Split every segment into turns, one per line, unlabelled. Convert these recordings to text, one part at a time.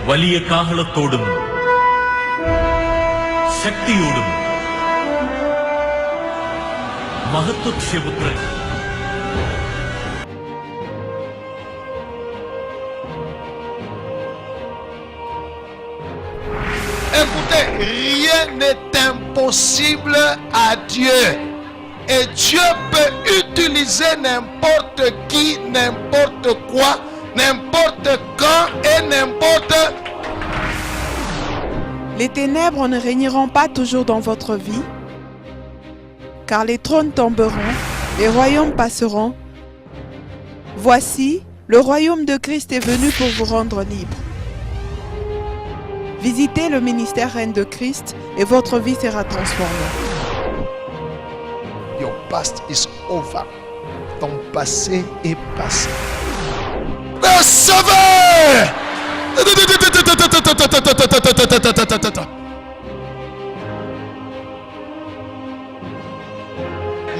വലിയ കാഹളത്തോടും ശക്തിയോടും മഹത്വക്ഷേപുത്രൻ
Écoutez, rien n'est impossible à Dieu. Et Dieu peut utiliser n'importe qui, n'importe quoi, n'importe quand et n'importe.
Les ténèbres ne régneront pas toujours dans votre vie, car les trônes tomberont, les royaumes passeront. Voici, le royaume de Christ est venu pour vous rendre libre. Visitez le ministère Reine de Christ et votre vie sera transformée.
Your past is over. Ton passé est passé. Recevez!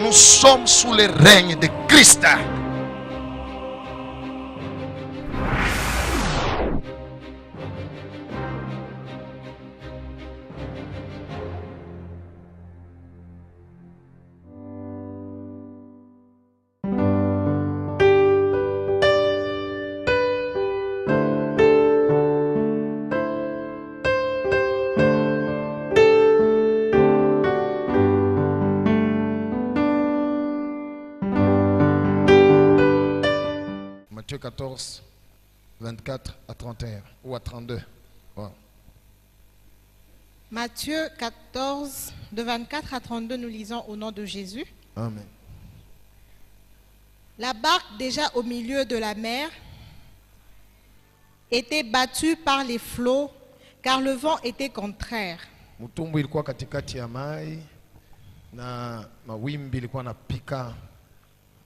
Nous sommes sous le règne de Christ. Matthieu 14, 24 à 31 ou à 32. Wow.
Matthieu 14, de 24 à 32, nous lisons au nom de Jésus.
Amen.
La barque, déjà au milieu de la mer, était battue par les flots, car le vent était contraire.
Mtumbwi ilikuwa katikati ya mai na mawimbi ilikuwa napika.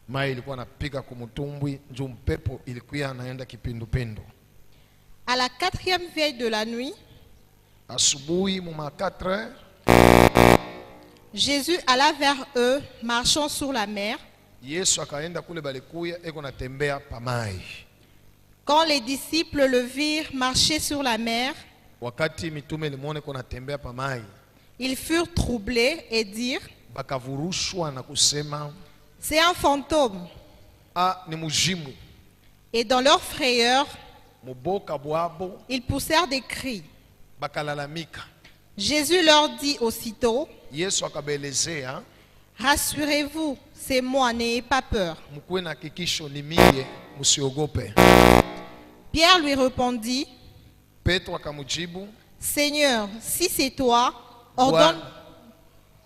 Mai ilikuwa napiga kumtumbwi, njoo mpepo ilikuwa naenda kipindupindu.
À la 4e veille de la nuit,
Asubuhi muma 4 heures,
Jésus alla vers eux, marchant sur la mer.
Yesu akaenda kule balikuya eko natembea pa mai.
Quand les disciples le virent marcher sur la mer,
Wakati mitume limuone ko natembea pa mai,
ils furent troublés et dirent,
bakavurushwa na kusema,
c'est un fantôme.
ah, ni mujimu.
Et dans leur frayeur,
Muboka bwabo
ils poussèrent des cris.
bakalalamika.
Jésus leur dit aussitôt,
Yesu akabelezea,
rassurez-vous, c'est moi, n'ayez pas peur.
mkuwe na hakikisho ni mie, musiogope.
Pierre lui répondit,
Petro akamujibu,
Seigneur, si c'est toi, ordonne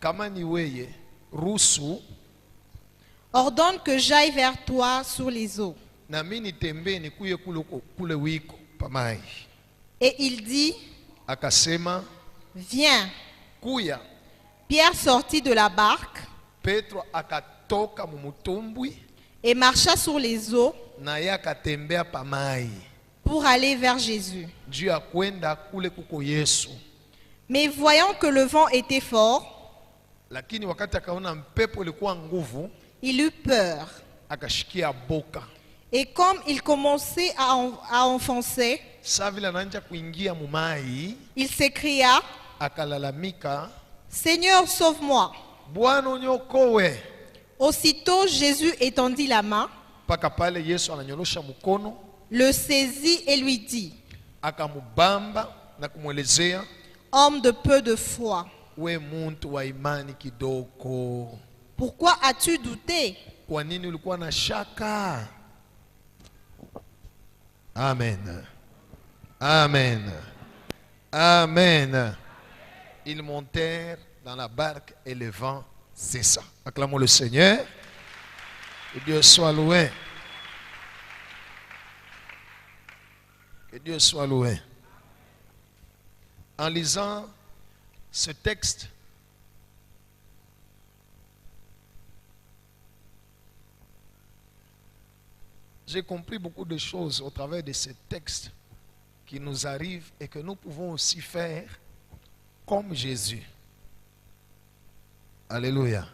kama ni weye, ruhusu
ordonne que j'aille vers toi sur les eaux.
na mimi nitembee nikuye kule wiko pa mai.
Et il dit,
Akasema,
viens.
kuya.
Pierre sortit de la barque
Petro akatoka mumutumbwi
et marcha sur les eaux
na ye akatembea pa mai
pour aller vers Jésus.
juu ya kwenda kule kuko Yesu.
Mais voyant que le vent était fort,
Lakini wakati akaona mpepo ilikuwa nguvu,
il eut peur.
akashikia boka.
Et comme il commençait à enfoncer,
Saa vile anaanza kuingia mumai,
il s'écria,
akalalamika,
Seigneur, sauve-moi.
Bwana uniokoe.
Aussitôt, Jésus étendit la main,
Paka pale Yesu ananyorosha mkono,
le saisit et lui dit,
akamubamba na kumwelezea,
homme de peu de foi,
we muntu wa imani kidogo,
pourquoi as-tu douté?
kwa nini ulikuwa na shaka? Amen. Amen. Amen. Ils montèrent dans la barque et le vent cessa. Acclamons le Seigneur. Que Dieu soit loué. Que Dieu soit loué. En lisant ce texte, j'ai compris beaucoup de choses au travers de ce texte qui nous arrive et que nous pouvons aussi faire comme Jésus. Alléluia.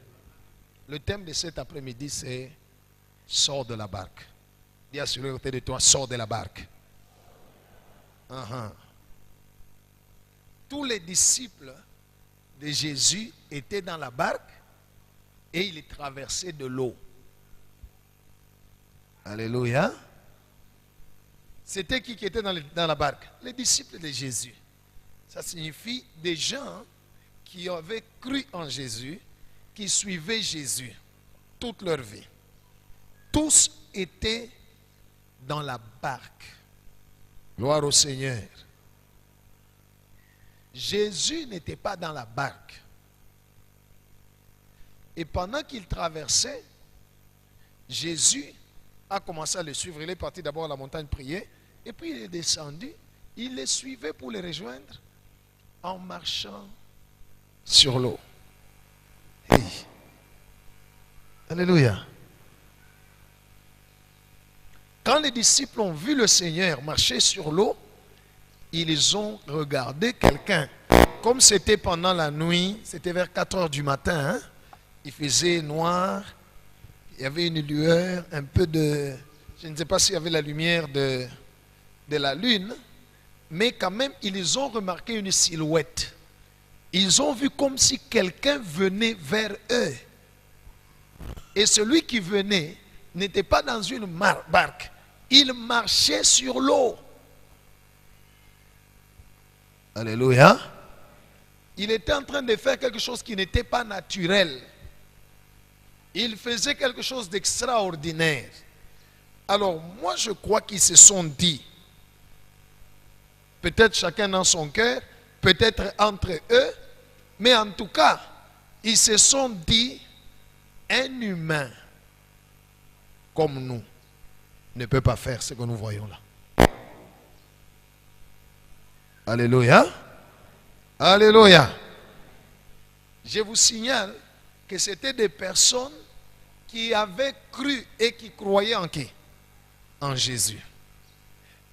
Le thème de cet après-midi, c'est sors de la barque. Dis à celui à côté de toi, sors de la barque. tous les disciples de Jésus étaient dans la barque et ils traversaient de l'eau. Alléluia. C'était qui était dans la barque? Les disciples de Jésus. Ça signifie des gens qui avaient cru en Jésus, qui suivaient Jésus toute leur vie. Tous étaient dans la barque. Gloire au Seigneur. Jésus n'était pas dans la barque. Et pendant qu'il traversait, Jésus a commencé à le suivre. Il est parti d'abord à la montagne prier, et puis il est descendu. Il les suivait pour les rejoindre en marchant sur l'eau. Hey. Alléluia. Quand les disciples ont vu le Seigneur marcher sur l'eau, ils ont regardé quelqu'un. Comme c'était pendant la nuit, c'était vers 4 heures du matin, hein? Il faisait noir, il y avait une lueur, un peu de... Je ne sais pas s'il y avait la lumière de la lune, mais quand même, ils ont remarqué une silhouette. Ils ont vu comme si quelqu'un venait vers eux. Et celui qui venait n'était pas dans une barque. Il marchait sur l'eau. Alléluia. Il était en train de faire quelque chose qui n'était pas naturel. Il faisait quelque chose d'extraordinaire. Alors moi je crois qu'ils se sont dit, peut-être chacun dans son cœur, peut-être entre eux, mais en tout cas, ils se sont dit, un humain comme nous ne peut pas faire ce que nous voyons là. Alléluia. Alléluia. Je vous signale que c'était des personnes qui avaient cru et qui croyaient en qui? En Jésus.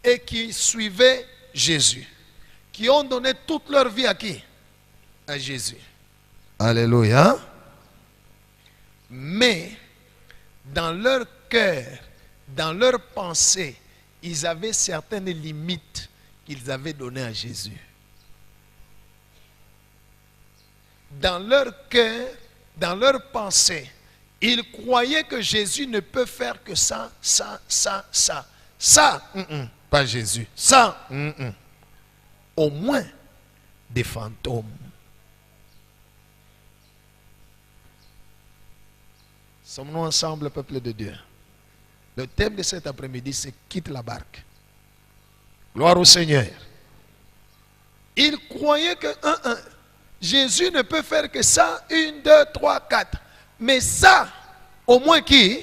Et qui suivaient Jésus. Qui ont donné toute leur vie à qui? À Jésus. Alléluia. Mais dans leur cœur, dans leur pensée, ils avaient certaines limites qu'ils avaient données à Jésus. Dans leur cœur, dans leur pensée, ils croyaient que Jésus ne peut faire que ça, ça, ça, ça. Ça, pas Jésus. Ça, au moins des fantômes. Sommes-nous ensemble, peuple de Dieu? Le thème de cet après-midi, c'est quitte la barque. Gloire au Seigneur. Ils croyaient que Jésus ne peut faire que ça, 1, 2, 3, 4. Mais ça, au moins qui?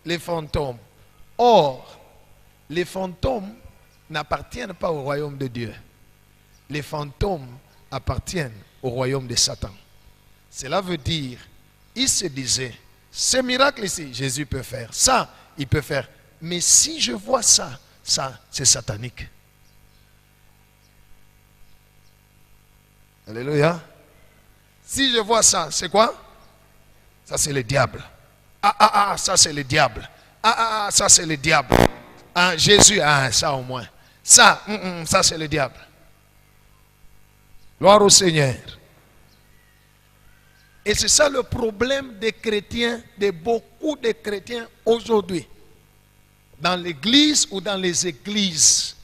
Les fantômes. Or, les fantômes n'appartiennent pas au royaume de Dieu. Les fantômes appartiennent au royaume de Satan. Cela veut dire, il se disait, ce miracle ici, Jésus peut faire. Ça, il peut faire. Mais si je vois ça, ça, c'est satanique. Alléluia. Si je vois ça, c'est quoi? Ça, c'est le diable. Ça, c'est le diable. Ça, c'est le diable. Jésus, ça au moins. Ça, ça, c'est le diable. Gloire au Seigneur. Et c'est ça le problème des chrétiens, de beaucoup de chrétiens aujourd'hui. Dans l'église ou dans les églises.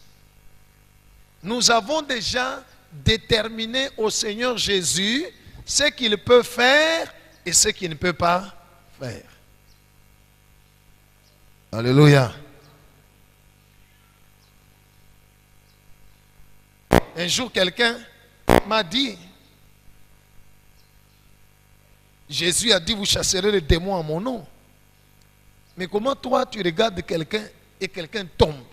Nous avons déjà déterminé au Seigneur Jésus ce qu'il peut faire et ce qu'il ne peut pas faire. Alléluia. Un jour, quelqu'un m'a dit, Jésus a dit, vous chasserez les démons en mon nom. Mais comment toi, tu regardes quelqu'un et quelqu'un tombe?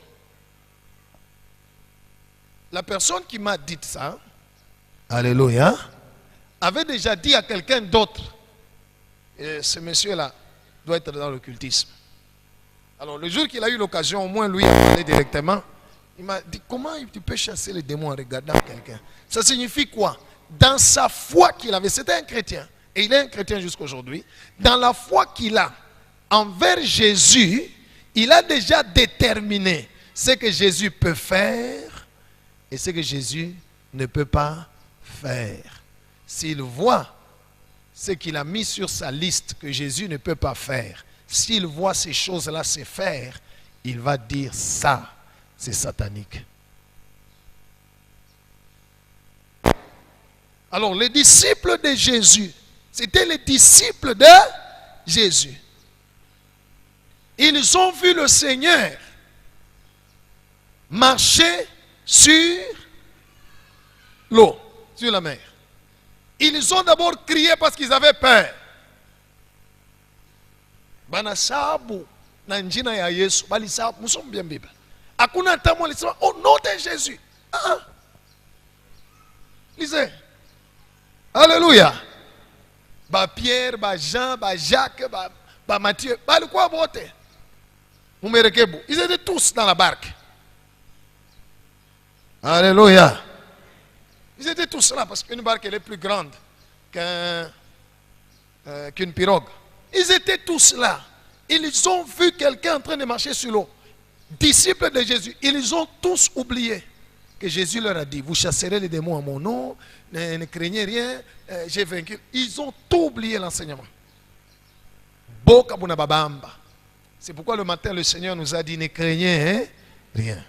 La personne qui m'a dit ça, alléluia, avait déjà dit à quelqu'un d'autre, et ce monsieur-là doit être dans l'occultisme. Alors le jour qu'il a eu l'occasion, au moins lui, de parler directement, il m'a dit, comment tu peux chasser les démons en regardant quelqu'un? Ça signifie quoi? Dans sa foi qu'il avait, c'était un chrétien, et il est un chrétien jusqu'aujourd'hui, dans la foi qu'il a envers Jésus, il a déjà déterminé ce que Jésus peut faire et ce que Jésus ne peut pas faire. S'il voit ce qu'il a mis sur sa liste que Jésus ne peut pas faire, s'il voit ces choses-là se faire, il va dire ça, c'est satanique. Alors les disciples de Jésus, c'était les disciples de Jésus. Ils ont vu le Seigneur marcher sur l'eau, sur la mer. Ils ont d'abord crié parce qu'ils avaient peur. Banasabu na njina ya Yesu balisabu musomo bien Bible. Hakuna tamu alisema au nom de Jésus. Lisez. Alléluia. Ba Pierre, ba Jean, ba Jacques, ba Matthieu, balikuwa bote. Mumerekebu. Ils étaient tous dans la barque. Alléluia. Ils étaient tous là parce qu'une barque elle est plus grande qu'une pirogue. Ils étaient tous là. Ils ont vu quelqu'un en train de marcher sur l'eau. Disciples de Jésus. Ils ont tous oublié que Jésus leur a dit, vous chasserez les démons en mon nom, ne craignez rien, j'ai vaincu. Ils ont tout oublié l'enseignement. Boka buna babamba. C'est pourquoi le matin le Seigneur nous a dit, ne craignez rien.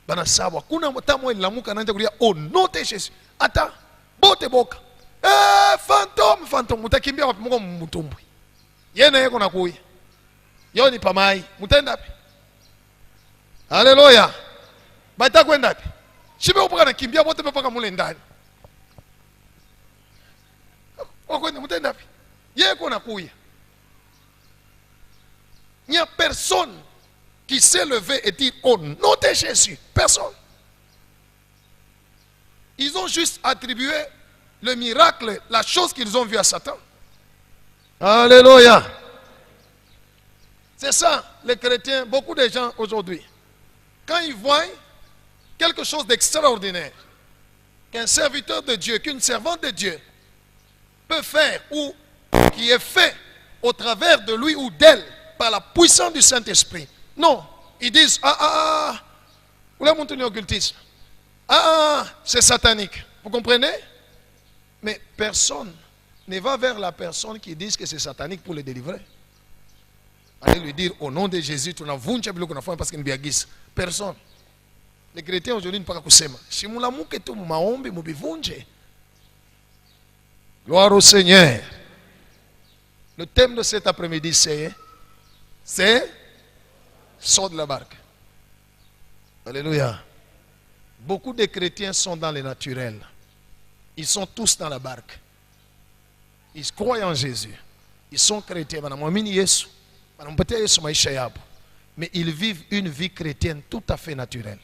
Banasawa kuna mtamo ilamuka nanja kulia au nom de Jésus. Ata bote boka. Fantôme mutakimbia wapi mungu mtumbwi. Yena yeko nakuya. Yo ni pamai, mutaenda wapi? Haleluya. Bata kwenda wapi? Shibe upoka nakimbia bote mpaka mule ndani. Wakwenda mutaenda wapi? Yeko nakuya. Il n'y a personne qui s'est levé et dit au nom de Jésus. Personne. Ils ont juste attribué le miracle, la chose qu'ils ont vue à Satan. Alléluia. C'est ça, les chrétiens, beaucoup de gens aujourd'hui. Quand ils voient quelque chose d'extraordinaire, qu'un serviteur de Dieu, qu'une servante de Dieu peut faire ou qui est fait au travers de lui ou d'elle par la puissance du Saint-Esprit. Non, ils disent, vous l'avez montré l'occultisme. C'est satanique. Vous comprenez? Mais personne ne va vers la personne qui dit que c'est satanique pour le délivrer. Allez lui dire, au nom de Jésus, tu n'as vunja bilo qu'on a fait parce qu'il n'y a pas. Personne. Les chrétiens aujourd'hui ne peuvent pas kusema. Si mula muke tu maombi mubivunje. Gloire au Seigneur. Le thème de cet après-midi, c'est sort de la barque. Alléluia. Beaucoup de chrétiens sont dans le naturel. Ils sont tous dans la barque. Ils croient en Jésus. Ils sont chrétiens. Mais ils vivent une vie chrétienne tout à fait naturelle.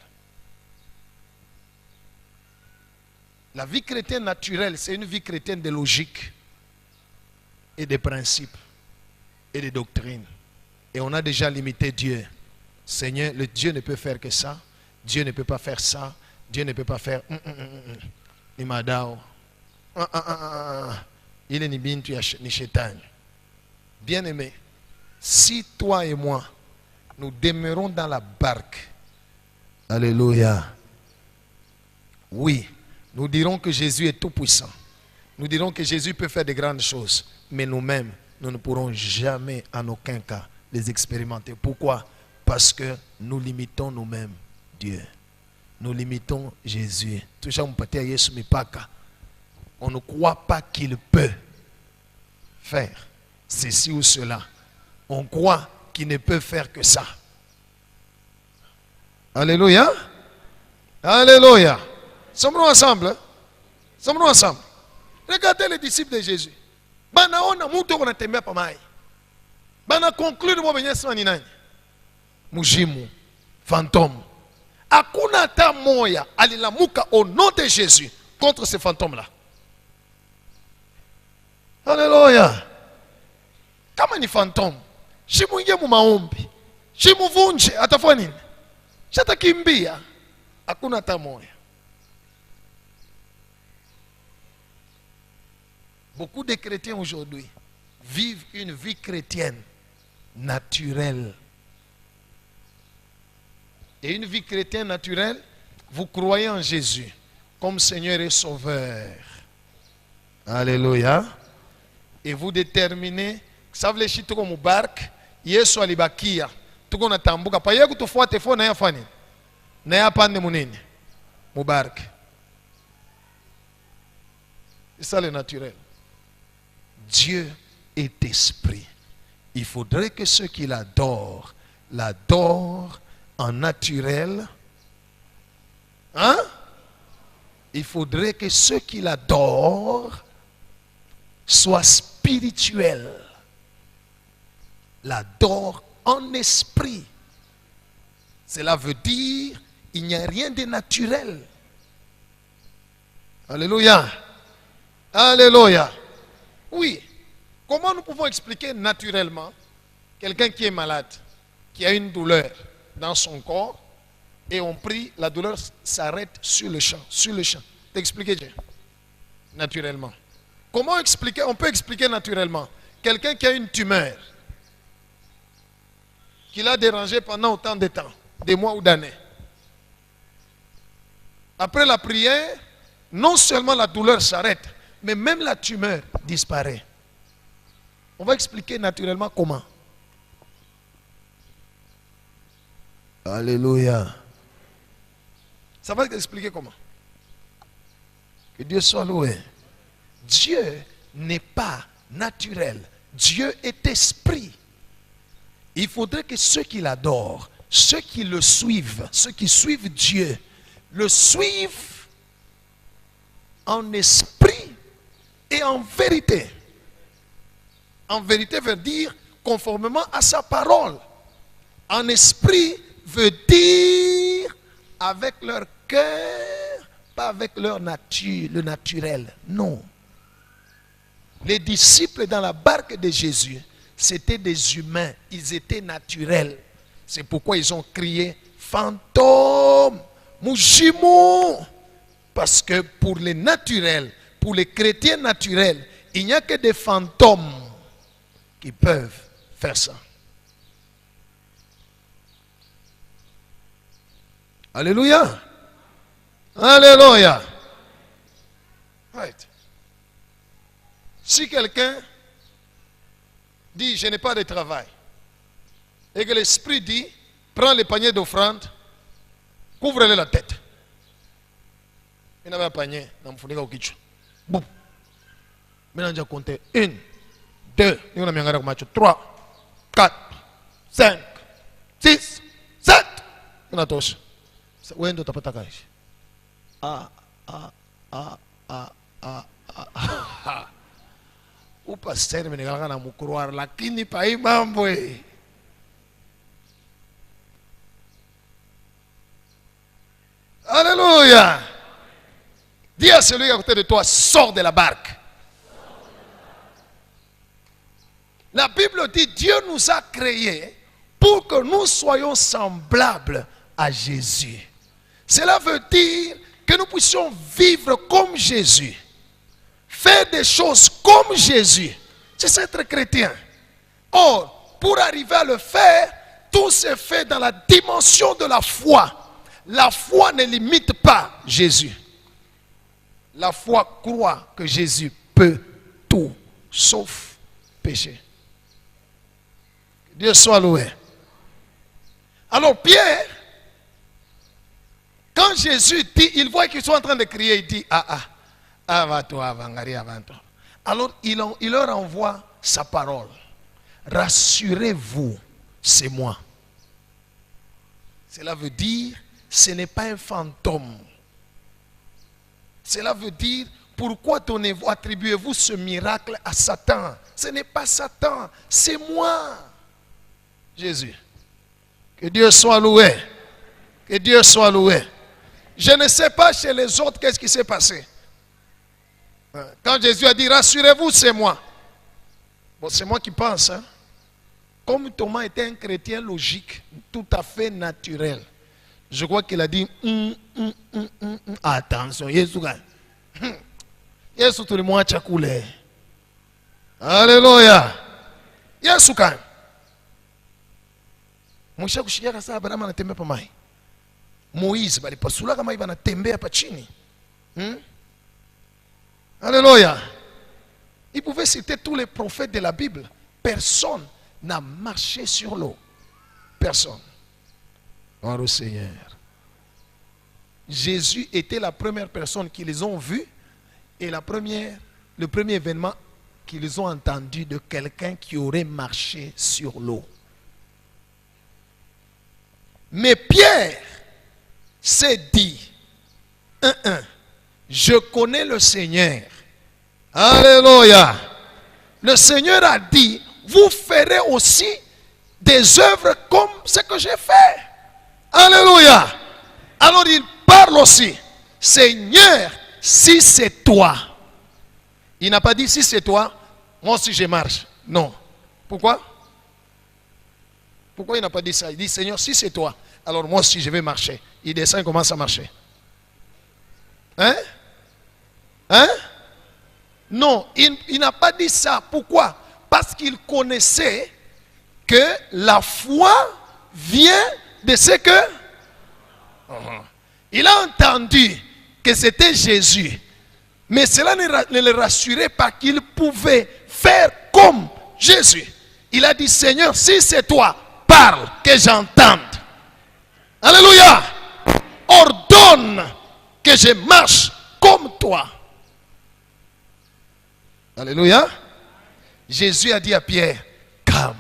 La vie chrétienne naturelle, c'est une vie chrétienne de logique et de principes et de doctrines. Et on a déjà limité Dieu. Seigneur, le Dieu ne peut faire que ça. Dieu ne peut pas faire ça. Dieu ne peut pas faire. Imadao. Il est ni bintu ni chétan. Bien-aimé, si toi et moi, nous demeurons dans la barque, alléluia, oui, nous dirons que Jésus est tout puissant. Nous dirons que Jésus peut faire de grandes choses. Mais nous-mêmes, nous ne pourrons jamais, en aucun cas, les expérimenter. Pourquoi? Parce que nous limitons nous-mêmes Dieu. Nous limitons Jésus. On ne croit pas qu'il peut faire ceci ou cela. On croit qu'il ne peut faire que ça. Alléluia. Alléluia. Sommes-nous ensemble? Sommes-nous ensemble? Regardez les disciples de Jésus. Banaona mtu yuko anatembea pamai. Bana conclure mwa benye sema ni nani? Mujimu, fantôme. Hakuna hata moya alilamuka au nom de Jésus contre ces fantômes-là. Alléluia. Kama ni fantôme, shimuingie mu maombi, shimuvunje, atafanya nini? Shatakimbia. Hakuna hata moya. Beaucoup de chrétiens aujourd'hui vivent une vie chrétienne naturelle. Et une vie chrétienne naturelle, vous croyez en Jésus. comme Seigneur et Sauveur. Alléluia. Et vous déterminez, ça veut dire que vous barque, Yesu alibakia, tuko na tambuka, pa yeku tufuate fo na yafani. Na yapande munene. Mubarque. C'est ça le naturel. Dieu est esprit. Il faudrait que ceux qui l'adorent en naturel. Hein? Il faudrait que ceux qui l'adorent soient spirituels. L'adorent en esprit. Cela veut dire il n'y a rien de naturel. Alléluia. Alléluia. Oui. Comment nous pouvons expliquer naturellement quelqu'un qui est malade, qui a une douleur dans son corps, et on prie, la douleur s'arrête sur le champ. Sur le champ. T'expliquer, Dieu. Naturellement. Comment expliquer? On peut expliquer naturellement. Quelqu'un qui a une tumeur, qui l'a dérangé pendant autant de temps, des mois ou d'années. Après la prière, non seulement la douleur s'arrête, mais même la tumeur disparaît. On va expliquer naturellement comment. Alléluia. Ça va expliquer comment. Que Dieu soit loué. Dieu n'est pas naturel. Dieu est esprit. Il faudrait que ceux qui l'adorent, ceux qui le suivent, ceux qui suivent Dieu, le suivent en esprit et en vérité. En vérité veut dire conformément à sa parole. En esprit veut dire avec leur cœur, pas avec leur nature, le naturel. Non. Les disciples dans la barque de Jésus, c'était des humains. Ils étaient naturels. C'est pourquoi ils ont crié fantôme, moujimou. Parce que pour les naturels, pour les chrétiens naturels, il n'y a que des fantômes qui peuvent faire ça. Alléluia. Alléluia. Right. Si quelqu'un dit je n'ai pas de travail et que l'esprit dit prends les paniers d'offrande, couvre-le la tête. Il n'avait un panier dans mon au kichwa. Boum. Maintenant j'ai compté 1, 2, 3, 4, 5, 6, 7. On a tous. Où est-ce que tu as o pasteur amenekaka na mukroire lakini pa hii mambo Alléluia. Dis à celui à côté de toi, sors de la barque. La Bible dit Dieu nous a créés pour que nous soyons semblables à Jésus. Cela veut dire que nous puissions vivre comme Jésus. Faire des choses comme Jésus. C'est ça être chrétien. Or, pour arriver à le faire, tout se fait dans la dimension de la foi. La foi ne limite pas Jésus. La foi croit que Jésus peut tout, sauf péché. Dieu soit loué. Alors Pierre, quand Jésus dit, il voit qu'ils sont en train de crier, il dit, alors il leur envoie sa parole. Rassurez-vous, c'est moi. Cela veut dire, ce n'est pas un fantôme. Cela veut dire, pourquoi attribuez-vous ce miracle à Satan? Ce n'est pas Satan, c'est moi. Jésus. Que Dieu soit loué. Que Dieu soit loué. Je ne sais pas chez les autres qu'est-ce qui s'est passé. Quand Jésus a dit, rassurez-vous, c'est moi. Bon, c'est moi qui pense. Hein? Comme Thomas était un chrétien logique, tout à fait naturel. Je crois qu'il a dit, attention, Jésus, Jésus, tout le monde a coulé. Alléluia. Jésus, quand Mwisha kushikia saa barama anatembea pa mai. Moizi bali pasula kama hivi anatembea pa chini. Alléluia. Il pouvait citer tous les prophètes de la Bible. Personne n'a marché sur l'eau. Personne. Gloire au Seigneur. Jésus était la première personne qui les ont vus et le premier événement qu'ils ont entendu de quelqu'un qui aurait marché sur l'eau. Mais Pierre s'est dit, je connais le Seigneur. Alléluia. Le Seigneur a dit, vous ferez aussi des œuvres comme ce que j'ai fait. Alléluia. Alors il parle aussi, Seigneur, si c'est toi. Il n'a pas dit si c'est toi, moi aussi je marche. Non. Pourquoi? Pourquoi il n'a pas dit ça? Il dit, Seigneur, si c'est toi, alors moi aussi je vais marcher. Il descend et commence à marcher. Hein? Non, il n'a pas dit ça. Pourquoi? Parce qu'il connaissait que la foi vient de ce que... Il a entendu que c'était Jésus. Mais cela ne le rassurait pas qu'il pouvait faire comme Jésus. Il a dit, Seigneur, si c'est toi, parle, que j'entende. Alléluia. Ordonne que je marche comme toi. Alléluia. Jésus a dit à Pierre, Kam,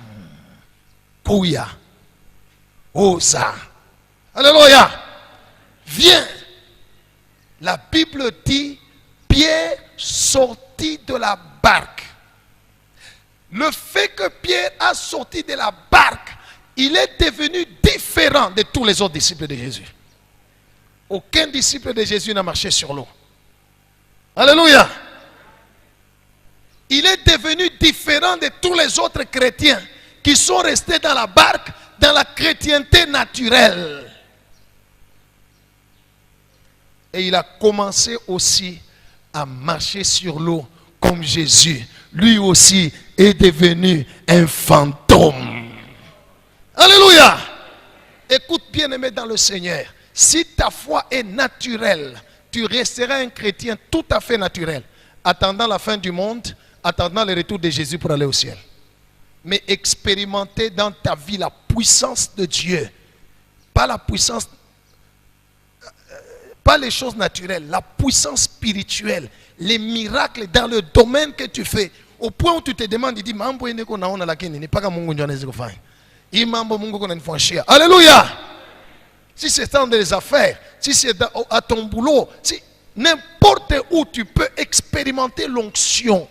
Kouya, Osa. Alléluia. Viens. La Bible dit, Pierre sortit de la barque. Le fait que Pierre a sorti de la barque, il est devenu différent de tous les autres disciples de Jésus. Aucun disciple de Jésus n'a marché sur l'eau. Alléluia. Il est devenu différent de tous les autres chrétiens qui sont restés dans la barque, dans la chrétienté naturelle. Et il a commencé aussi à marcher sur l'eau comme Jésus. Lui aussi est devenu un fantôme. Alléluia. Écoute, bien-aimé dans le Seigneur. Si ta foi est naturelle, tu resteras un chrétien tout à fait naturel, attendant la fin du monde, attendant le retour de Jésus pour aller au ciel. Mais expérimenter dans ta vie la puissance de Dieu, pas la puissance, pas les choses naturelles, la puissance spirituelle, les miracles dans le domaine que tu fais, au point où tu te demandes, il dit, mambo ene ko naona lakini ni paka Mungu ndio anaweza kufanya. Hii mambo Mungu kunanifanyia. Alléluia. Si c'est dans les affaires, si c'est à ton boulot, si n'importe où tu peux expérimenter l'onction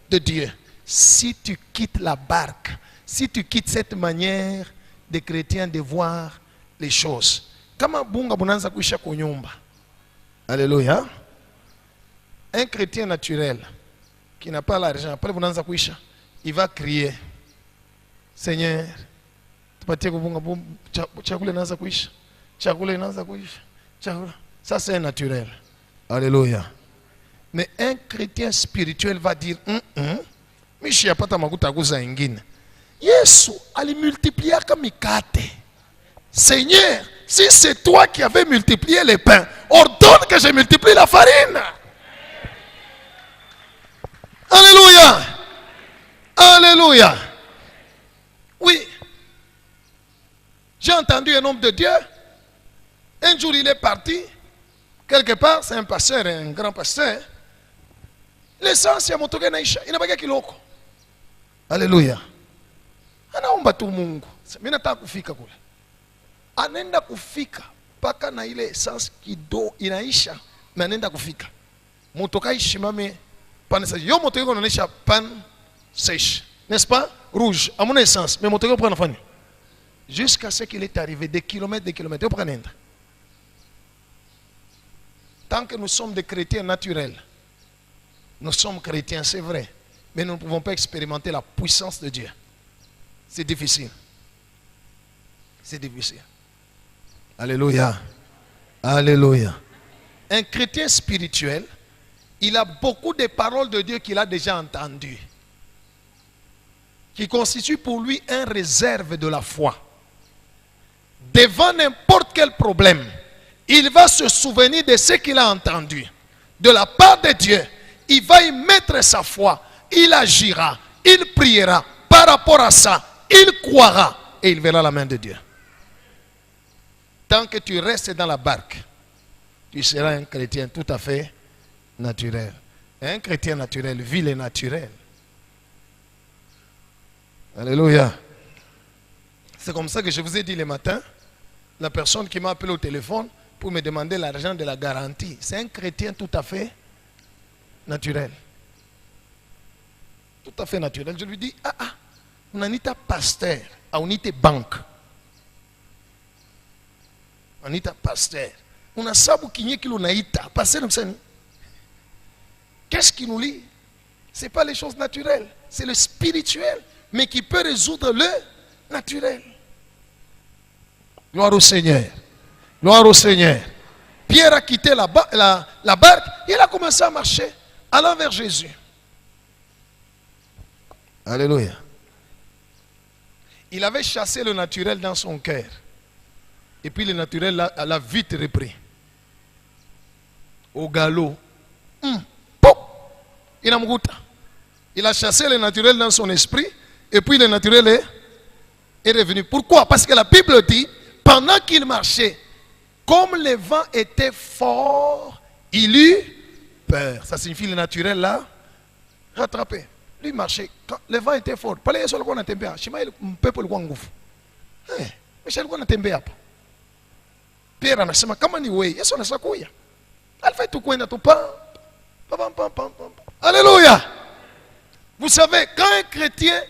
de Dieu. Si tu quittes la barque, si tu quittes cette manière des chrétiens de voir les choses. Kama bunga bunanza kuisha kunyumba. Alléluia. Un chrétien naturel qui n'a pas l'argent, après bunanza kuisha, il va crier, Seigneur, tupatie kubunga chakula inaanza kuisha. Chakula inaanza kuisha. Ça c'est naturel. Alléluia. Mais un chrétien spirituel va dire, Mishi yapata makuta kuza ingine. Yesu alimultipliaka mikate. Seigneur, si c'est toi qui avais multiplié les pains, ordonne que je multiplie la farine. Alléluia. Alléluia. Oui. J'ai entendu un homme de Dieu. Un jour, il est parti. Quelque part, c'est un pasteur, un grand pasteur. L'essence, il n'a pas kiloko. Alléluia. Anaomba tu Mungu. Mimi nataka kufika kule. Anaenda kufika mpaka na ile essence kido inaisha na anaenda kufika. Motoka ishimame pan sèche. Yo motoka iko inaisha pan sèche. N'est-ce pas? Rouge. À mon essence. Mais motoka prend enfant. Jusqu'à ce qu'il est arrivé des kilomètres. Yo prend. Tant que nous sommes des chrétiens naturels, nous sommes chrétiens, c'est vrai, mais nous ne pouvons pas expérimenter la puissance de Dieu. C'est difficile. C'est difficile. Alléluia. Alléluia. Un chrétien spirituel, il a beaucoup de paroles de Dieu qu'il a déjà entendues, qui constituent pour lui une réserve de la foi. Devant n'importe quel problème, il va se souvenir de ce qu'il a entendu. de la part de Dieu, il va y mettre sa foi, il agira, il priera par rapport à ça, il croira et il verra la main de Dieu. Tant que tu restes dans la barque, tu seras un chrétien tout à fait naturel. Un chrétien naturel vit le naturel. Alléluia. C'est comme ça que je vous ai dit le matin, la personne qui m'a appelé au téléphone pour me demander l'argent de la garantie, c'est un chrétien tout à fait naturel. Tout à fait naturel. Je lui dis, on a un pasteur, on a une banque. On a un pasteur. On a sabu qui qui l'onaïta. Pasteur, qu'est-ce qui nous lie? Ce n'est pas les choses naturelles, c'est le spirituel, mais qui peut résoudre le naturel. Gloire au Seigneur. Gloire au Seigneur. Pierre a quitté la barque, il a commencé à marcher, allant vers Jésus. Alléluia. Il avait chassé le naturel dans son cœur. Et puis le naturel l'a vite repris. Au galop. Il a chassé le naturel dans son esprit. Et puis le naturel est revenu. Pourquoi? Parce que la Bible dit, pendant qu'il marchait, comme le vent était fort, il eut peur. Ça signifie le naturel là, rattrapé. Lui marchait, quand le vent était fort. Pas les gens qui ont tempé. Je sais pas le ngouf. Mais je sais pas tempé. Pierre a dit, comment il est? Il est sakouya. Elle fait tout quoi na tout pas. Alléluia. Vous savez, quand un chrétien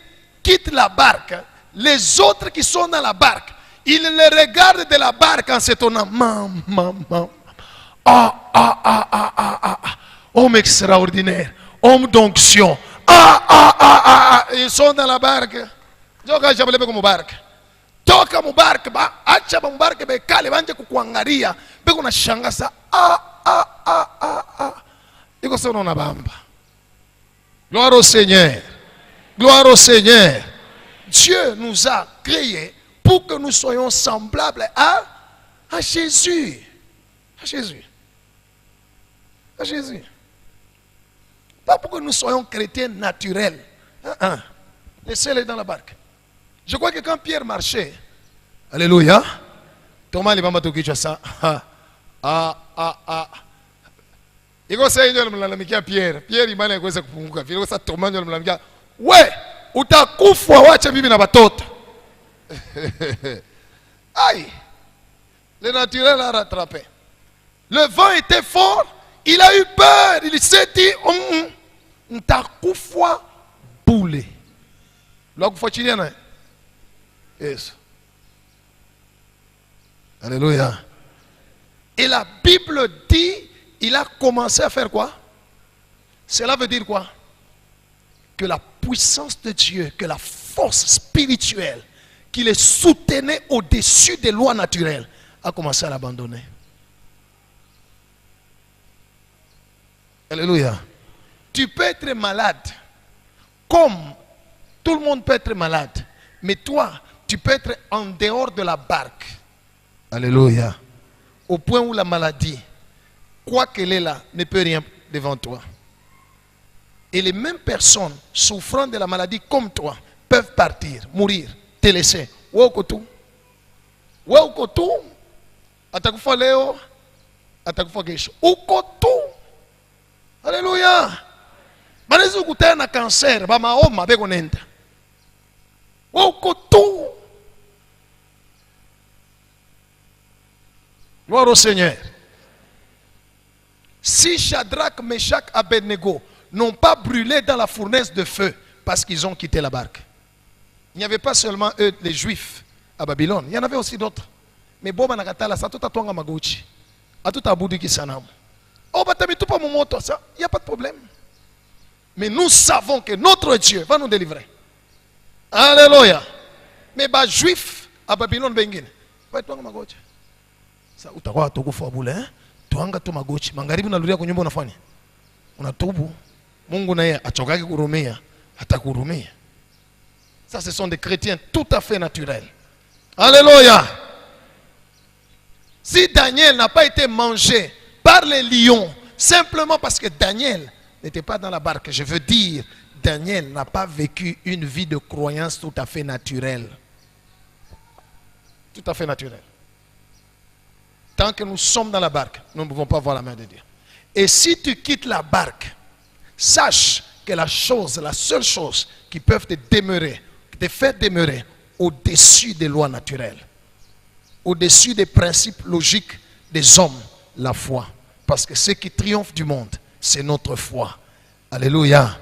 quitte la barque, les autres qui sont dans la barque, ils le regardent de la barque en s'étonnant. Homme extraordinaire, homme d'onction. Ils sont dans la barque. Toka mubaraka acha mubaraka bekale banje kukuangalia beko na shangasa iko sasa na bamba. Gloire au Seigneur. Gloire au Seigneur. Dieu nous a créés pour que nous soyons semblables à Jésus. À Jésus. À Jésus. Pas pour que nous soyons chrétiens naturels. Laissez-les dans la barque. Je crois que quand Pierre marchait, alléluia, Thomas il va m'atokicha ça. Iko sasa ndio mlalamika Pierre. Pierre imani haikuweza kupunguka. Vile sasa Thomas ndio mlalamika, "We, utakufa wacha bibi na watoto." Aïe. Le naturel a rattrapé. Le vent était fort, il a eu peur, il s'est dit, "Ntakufa boule." Logo foi chiliana. Yes. Alléluia. Et la Bible dit, il a commencé à faire quoi? Cela veut dire quoi? Que la puissance de Dieu, que la force spirituelle qui les soutenait au-dessus des lois naturelles a commencé à l'abandonner. Alléluia. Tu peux être malade, comme tout le monde peut être malade, mais toi, tu peux être en dehors de la barque. Alléluia. Au point où la maladie, quoi qu'elle est là, ne peut rien devant toi. Et les mêmes personnes souffrant de la maladie comme toi peuvent partir, mourir, te laisser. Wokotu. Wokotu. Atakufa leo, atakufa kesho. Ukotu. Alléluia. Manezi ukutana na cancer, ba maoma beko nenda. Wokotu. Gloire au Seigneur. Si Shadrach, Meshach, Abednego n'ont pas brûlé dans la fournaise de feu parce qu'ils ont quitté la barque. Il n'y avait pas seulement eux, les Juifs, à Babylone. Il y en avait aussi d'autres. Mais Boba Nakatala, ça tout a tonga magouchi. A tout a boudi qui s'anam. Oh, batami tout pas mon moto, ça, il n'y a pas de problème. Mais nous savons que notre Dieu va nous délivrer. Alléluia. Mais les Juifs, à Babylone, Bengine. Va tonga magouchi. Ça, utakuwa tukufu abule, hein? Tuanga tu magochi. Mangaribi unarudia kwa nyumba unafanya. Unatubu. Mungu naye achokaki kurumia, atakurumia. Ça, ce sont des chrétiens tout à fait naturels. Alléluia. Si Daniel n'a pas été mangé par les lions, Simplement parce que Daniel n'était pas dans la barque. Je veux dire, Daniel n'a pas vécu une vie de croyance tout à fait naturelle. Tout à fait naturelle. Tant que nous sommes dans la barque, nous ne pouvons pas voir la main de Dieu. Et si tu quittes la barque, sache que la seule chose qui peut te faire demeurer au-dessus des lois naturelles, au-dessus des principes logiques des hommes, la foi. Parce que ce qui triomphe du monde, c'est notre foi. Alléluia.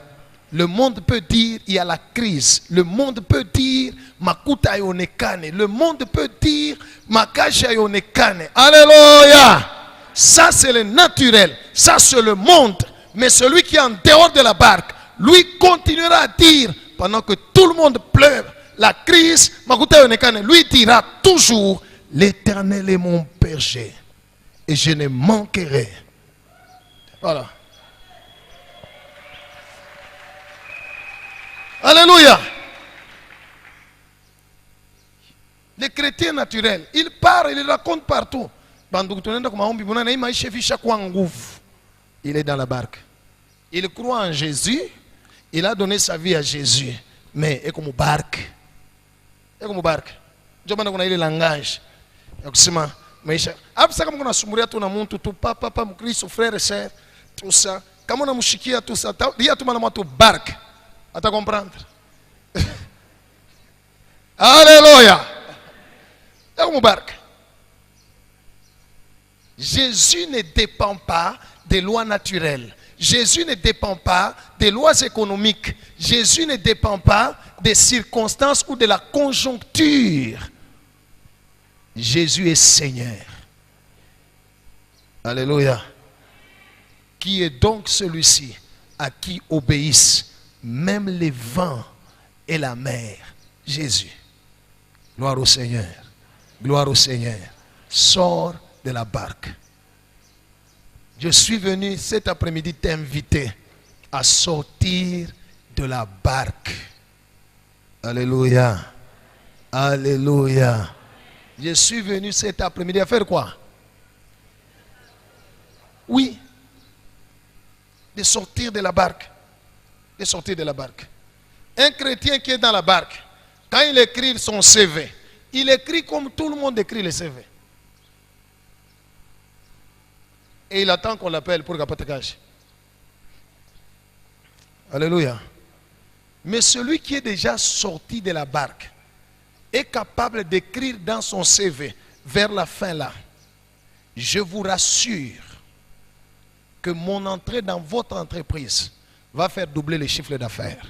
Le monde peut dire il y a la crise. Le monde peut dire makuta yonekane. Le monde peut dire makasha yonekane. Alléluia. Ça c'est le naturel. Ça c'est le monde. Mais celui qui est en dehors de la barque, lui continuera à dire pendant que tout le monde pleure la crise, makuta yonekane, lui dira toujours l'Éternel est mon berger et je ne manquerai. Voilà. Alléluia. Les chrétiens naturels, ils parlent, ils racontent partout. Il est dans la barque. Il croit en Jésus. Il a donné sa vie à Jésus. Mais il est comme barque. Il est comme barque. Je vais vous le langage. Maisha hapo sasa, kama kuna sumuria tu na mtu tu papa mkristo frère sœur tout ça, kama unamshikia tu ça dia tu mala mtu barque ata comprendre. Alléluia. Comme barque. Jésus ne dépend pas des lois naturelles. Jésus ne dépend pas des lois économiques. Jésus ne dépend pas des circonstances ou de la conjoncture. Jésus est Seigneur. Alléluia. Qui est donc celui-ci à qui obéissent même les vents et la mer? Jésus. Gloire au Seigneur. Gloire au Seigneur. Sors de la barque. Je suis venu cet après-midi t'inviter à sortir de la barque. Alléluia. Alléluia. Je suis venu cet après-midi à faire quoi? Oui. De sortir de la barque. De sortir de la barque. Un chrétien qui est dans la barque, quand il écrit son CV, il écrit comme tout le monde écrit le CV. Et il attend qu'on l'appelle pour Gapatakage. Alléluia. Mais celui qui est déjà sorti de la barque est capable d'écrire dans son CV, vers la fin là, je vous rassure que mon entrée dans votre entreprise va faire doubler les chiffres d'affaires.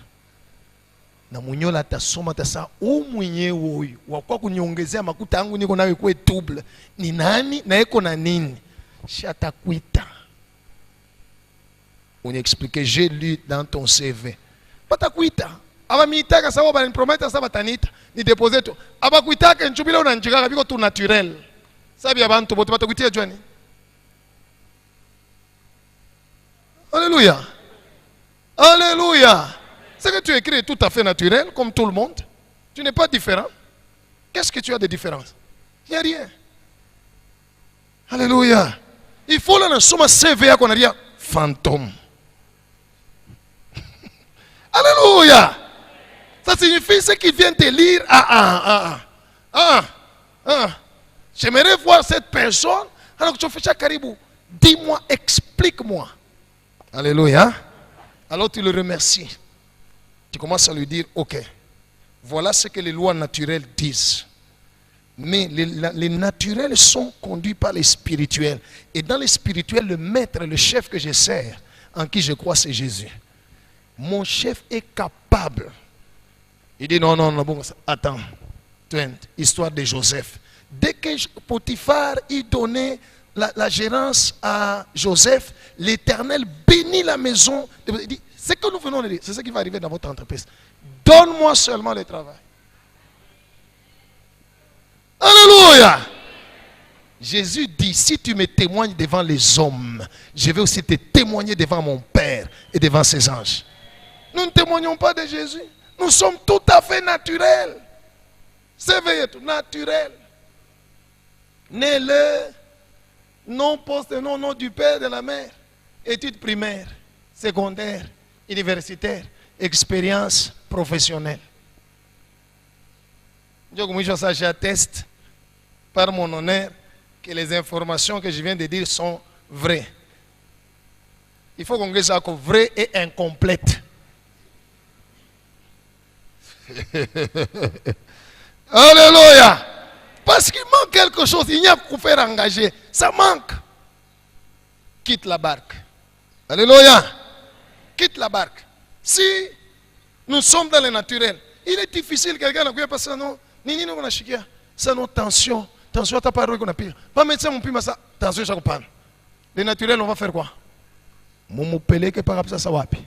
Na munyola tasoma tasa mwenyewe huyu wakwa kuniongezea makuta yangu niko nayo ikuwe double. Ni nani na eko na nini? Shatakuita. On explique, j'ai lu dans ton CV. Batakuita. Aba mitaka sawa ba prometa sawa tanita ni déposer to. Aba kuitaka nchubila unanjika biko tout naturel. Sabi abantu bote batakuitia jwani. Alléluia. Alléluia. C'est que tu écris tout à fait naturel, comme tout le monde. Tu n'es pas différent. Qu'est-ce que tu as de différence? Il n'y a rien. Alléluia. Il faut là, nous CV qu'on a dit fantôme. Alléluia. Ça signifie ceux qui viennent te lire. J'aimerais voir cette personne. Alors que tu fais caribou. Dis-moi, explique-moi. Alléluia. Alors tu le remercies. Tu commences à lui dire, ok, voilà ce que les lois naturelles disent. Mais les naturels sont conduits par les spirituels. Et dans les spirituels, le maître, le chef que je sers, en qui je crois, c'est Jésus. Mon chef est capable. Il dit, non, bon, attends. Histoire de Joseph. Dès que Potiphar y donnait la gérance à Joseph, l'Éternel bénit la maison. Il dit, ce que nous venons de dire, c'est ce qui va arriver dans votre entreprise. Donne-moi seulement le travail. Alléluia. Jésus dit, si tu me témoignes devant les hommes, je vais aussi te témoigner devant mon Père et devant ses anges. Nous ne témoignons pas de Jésus. Nous sommes tout à fait naturels. C'est tout naturel. Né-le, non poste, non du Père, de la Mère. Études primaires, secondaires, universitaires, expérience professionnelle. J'atteste par mon honneur que les informations que je viens de dire sont vraies. Il faut qu'on dise ça que vrai et incomplète. Alléluia. Parce qu'il manque quelque chose, il n'y a qu'à faire engager. Ça manque. Quitte la barque. Alléluia. Quitte la barque. Si nous sommes dans le naturel, il est difficile, quelqu'un n'a pas ça, non. Nini nous a chiqué. Ça, non, tension. Tension, t'as pas qu'on a pire. Pas médecin, mon pire, ça. Tension, ça comprend. Le naturel, on va faire quoi? Mon pelé que par rapport à ça, wapi.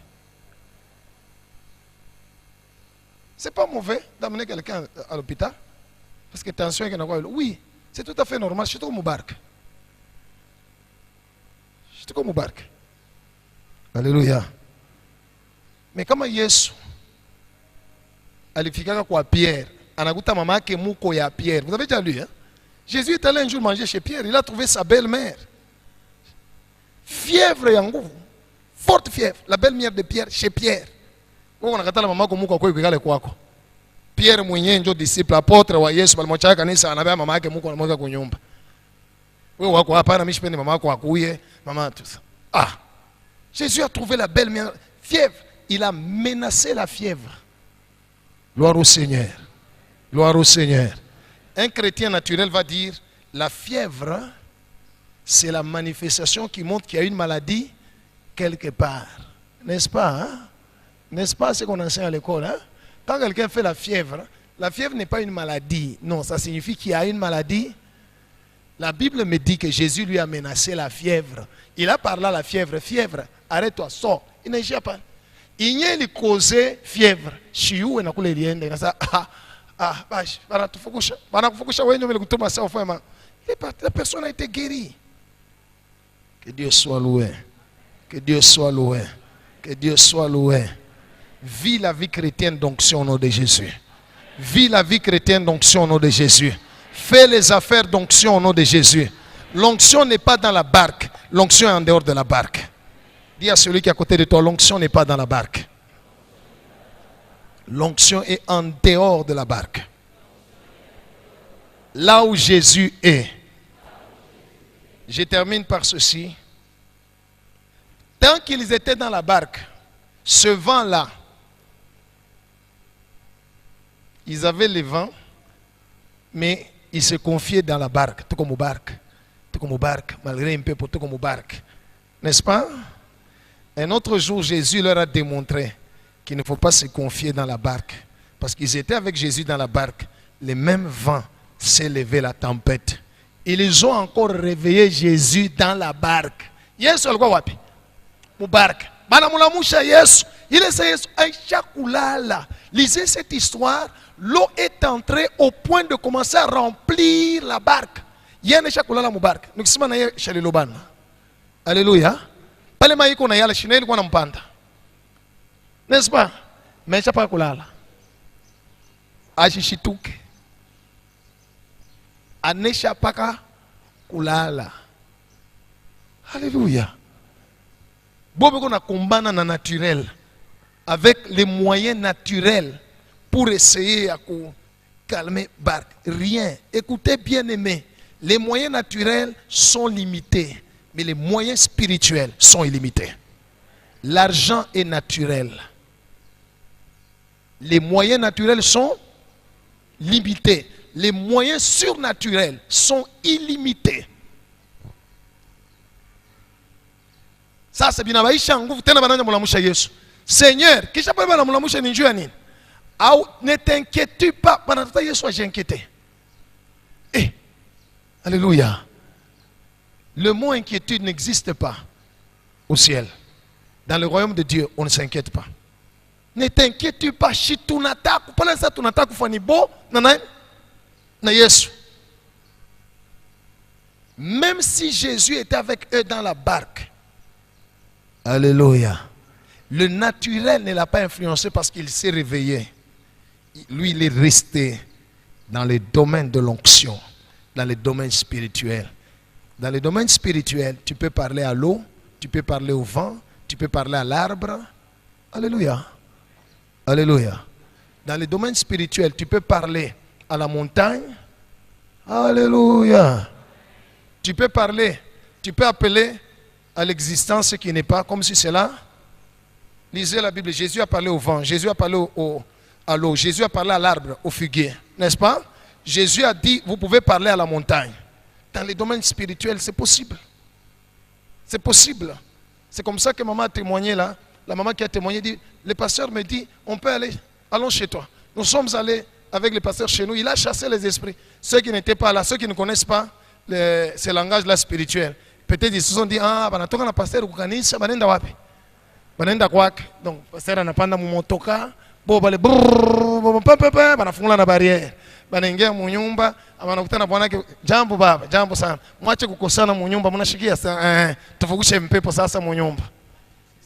C'est pas mauvais d'amener quelqu'un à l'hôpital. Parce que tension, oui, c'est tout à fait normal. Je suis comme Moubark. Je suis comme Moubark. Alléluia. Mais comment Yesu alifika kwa Pierre, anakuta mama yake muko ya Pierre. Vous avez déjà lu, hein? Jésus est allé un jour manger chez Pierre. Il a trouvé sa belle-mère. Fièvre et nguvu. Forte fièvre. La belle-mère de Pierre chez Pierre. On a la maman muko kwa ikale kwako. Pierre mwenyewe ndio disciple apôtre wa Yesu balimwacha kanisa anabaya mama yake muko anamweka kwa nyumba. Wewe wako hapa na mishipende mama yako akuye, mama tout ça. Ah. Jésus a trouvé la belle-mère fièvre. Il a menacé la fièvre. Gloire au Seigneur. Gloire au Seigneur. Un chrétien naturel va dire, la fièvre, c'est la manifestation qui montre qu'il y a une maladie quelque part. N'est-ce pas? Hein? N'est-ce pas ce qu'on enseigne à l'école? Hein? Quand quelqu'un fait la fièvre n'est pas une maladie. Non, ça signifie qu'il y a une maladie. La Bible me dit que Jésus lui a menacé la fièvre. Il a parlé à la fièvre. Fièvre, arrête-toi, sors. Il n'agit pas. Il n'y a pas causé fièvre. Chiou et n'a pas liende. La personne a été guérie. Que Dieu soit loué. Que Dieu soit loué. Que Dieu soit loué. Vis la vie chrétienne d'onction au nom de Jésus. Vis la vie chrétienne d'onction au nom de Jésus. Fais les affaires d'onction au nom de Jésus. L'onction n'est pas dans la barque. L'onction est en dehors de la barque. Dis à celui qui est à côté de toi, l'onction n'est pas dans la barque. L'onction est en dehors de la barque. Là où Jésus est. Je termine par ceci. Tant qu'ils étaient dans la barque, ce vent-là, ils avaient le vent, mais ils se confiaient dans la barque, tout comme au barque, malgré un peu pour tout comme au barque. N'est-ce pas? Un autre jour, Jésus leur a démontré qu'il ne faut pas se confier dans la barque. Parce qu'ils étaient avec Jésus dans la barque. Le même vent s'est levé, la tempête. Ils ont encore réveillé Jésus dans la barque. Yesu alikuwa wapi? Mubaraka. Banamulamusha Yesu. Il est Yesu aisha kulala. Lisez cette histoire. L'eau est entrée au point de commencer à remplir la barque. Yene shakulala mubaraka. Nikisema na yeye shalilobana. Alléluia. Pale maiko na yala shina ilikuwa nampanda. N'est-ce pas? Mais pas kulala. Ashishituke. Anesha paka kulala. Alléluia. Bobo qu'on a combattu na naturel avec les moyens naturels pour essayer à calmer barque. Rien. Écoutez bien aimé, les moyens naturels sont limités, mais les moyens spirituels sont illimités. L'argent est naturel. Les moyens naturels sont limités. Les moyens surnaturels sont illimités. Ça c'est bien abaisha nguvu tena bananja mulamusha Yesu. Seigneur, kisha pale bana mulamusha ni njoo ya nini? Au ne t'inquiète pas, banatata Yesu ajiinquiéter. Eh. Alléluia. Le mot inquiétude n'existe pas au ciel. Dans le royaume de Dieu, on ne s'inquiète pas. Ne t'inquiète pas, si tu n'attaques pas ça tu n'attaques fani bo na Yesu. Même si Jésus était avec eux dans la barque. Alléluia. Le naturel ne l'a pas influencé parce qu'il s'est réveillé. Lui, il est resté dans le domaine de l'onction, dans le domaine spirituel. Dans le domaine spirituel, tu peux parler à l'eau, tu peux parler au vent, tu peux parler à l'arbre. Alléluia. Alléluia. Dans le domaine spirituel, tu peux parler à la montagne. Alléluia. Tu peux parler, tu peux appeler à l'existence ce qui n'est pas, comme si c'est là. Lisez la Bible. Jésus a parlé au vent, Jésus a parlé à l'eau, Jésus a parlé à l'arbre, au figuier. N'est-ce pas? Jésus a dit, vous pouvez parler à la montagne. Dans les domaines spirituels, c'est possible. C'est possible. C'est comme ça que maman a témoigné là. La maman qui a témoigné dit, le pasteur me dit, on peut aller, allons chez toi. Nous sommes allés avec le pasteur chez nous, il a chassé les esprits. Ceux qui n'étaient pas là, ceux qui ne connaissent pas ce langage-là spirituel, peut-être ils se sont dit, ah, banatoka na pasteur kukanisa, banenda wapi? Banenda kwake. Donc, pasteur anapanda mumotoka, bo bale brrrr, banafungula na barrière. Banaingia mu nyumba, wanakutana bwana yake, jambo baba, jambo sana. Mwache kukosana mu nyumba, mnashikia sasa, tufugushe mpepo sasa mu nyumba.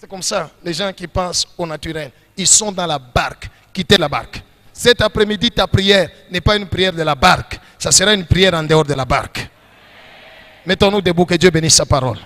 C'est comme ça, les gens qui pensent au naturel, ils sont dans la barque, quittez la barque. Cet après-midi, ta prière n'est pas une prière de la barque, ça sera une prière en dehors de la barque. Mettons-nous debout, que Dieu bénisse sa parole.